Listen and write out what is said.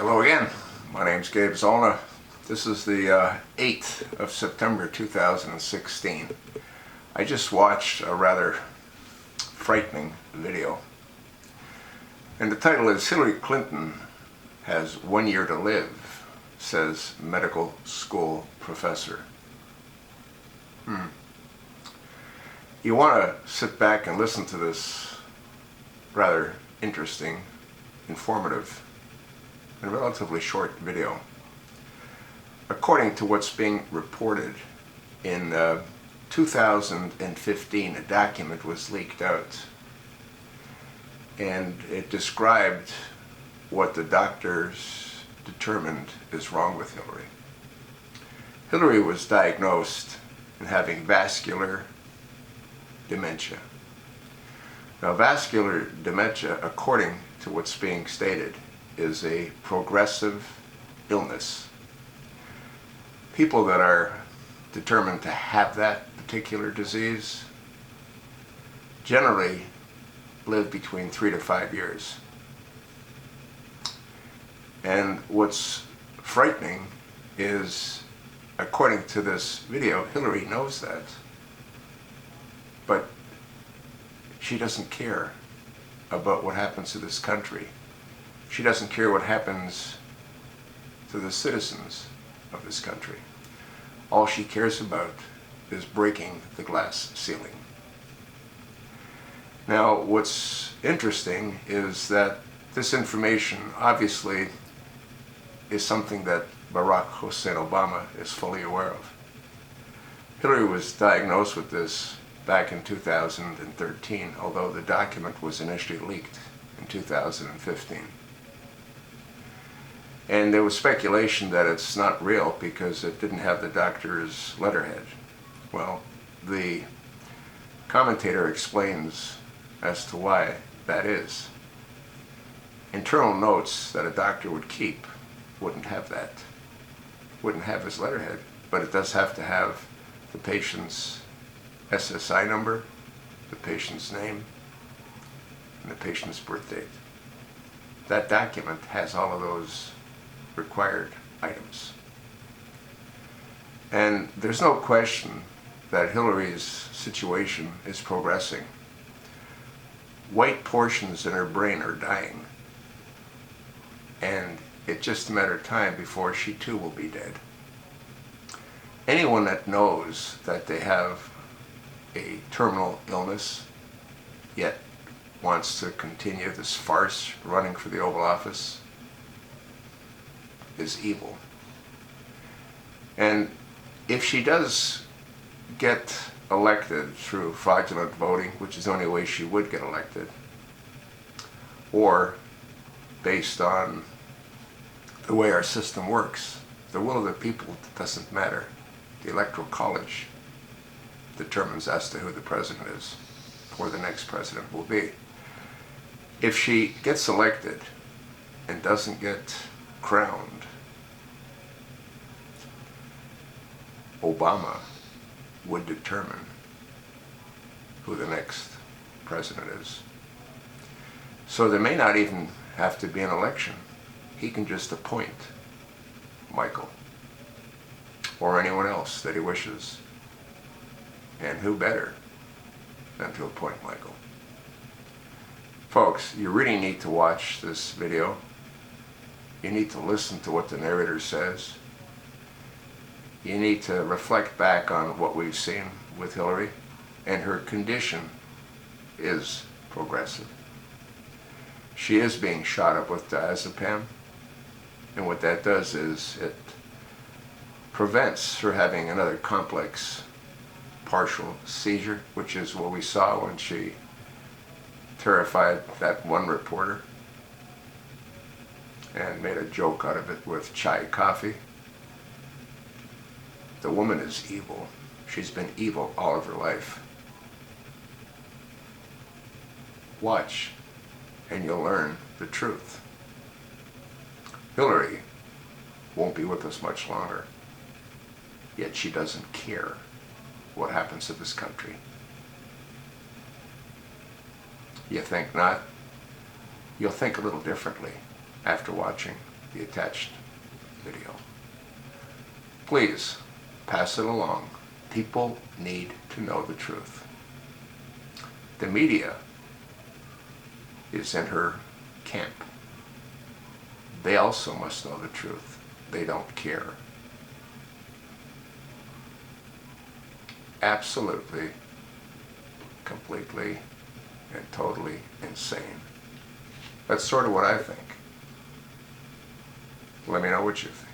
Hello again. My name's Gabe Zollner. This is the 8th of September 2016. I just watched a rather frightening video. And the title is "Hillary Clinton Has 1 Year to Live," says medical school professor. You want to sit back and listen to this rather interesting, informative, and relatively short video. According to what's being reported, in 2015 a document was leaked out, and it described what the doctors determined is wrong with Hillary. Hillary was diagnosed in having vascular dementia. Now, vascular dementia, according to what's being stated, is a progressive illness. People that are determined to have that particular disease generally live between 3 to 5 years. And what's frightening is, according to this video, Hillary knows that, but she doesn't care about what happens to this country. She doesn't care what happens to the citizens of this country. All she cares about is breaking the glass ceiling. Now, what's interesting is that this information obviously is something that Barack Hussein Obama is fully aware of. Hillary was diagnosed with this back in 2013, although the document was initially leaked in 2015. And there was speculation that it's not real because it didn't have the doctor's letterhead. Well, the commentator explains as to why that is. Internal notes that a doctor would keep wouldn't have that. Wouldn't have his letterhead, but it does have to have the patient's SSI number, the patient's name, and the patient's birth date. That document has all of those required items. And there's no question that Hillary's situation is progressing. White portions in her brain are dying, and it's just a matter of time before she too will be dead. Anyone that knows that they have a terminal illness, yet wants to continue this farce running for the Oval Office, is evil. And if she does get elected through fraudulent voting, which is the only way she would get elected, or based on the way our system works, the will of the people doesn't matter. The Electoral College determines as to who the president is, or the next president will be. If she gets elected and doesn't get crowned, Obama would determine who the next president is. So there may not even have to be an election. He can just appoint Michael or anyone else that he wishes. And who better than to appoint Michael? Folks, you really need to watch this video. You need to listen to what the narrator says. You need to reflect back on what we've seen with Hillary, and her condition is progressive. She is being shot up with diazepam, and what that does is it prevents her having another complex partial seizure, which is what we saw when she terrified that one reporter and made a joke out of it with chai coffee. The woman is evil. She's been evil all of her life. Watch, and you'll learn the truth. Hillary won't be with us much longer, yet she doesn't care what happens to this country. You think not? You'll think a little differently after watching the attached video. Please pass it along. People need to know the truth. The media is in her camp. They also must know the truth. They don't care. Absolutely, completely, and totally insane. That's sort of what I think. Let me know what you think.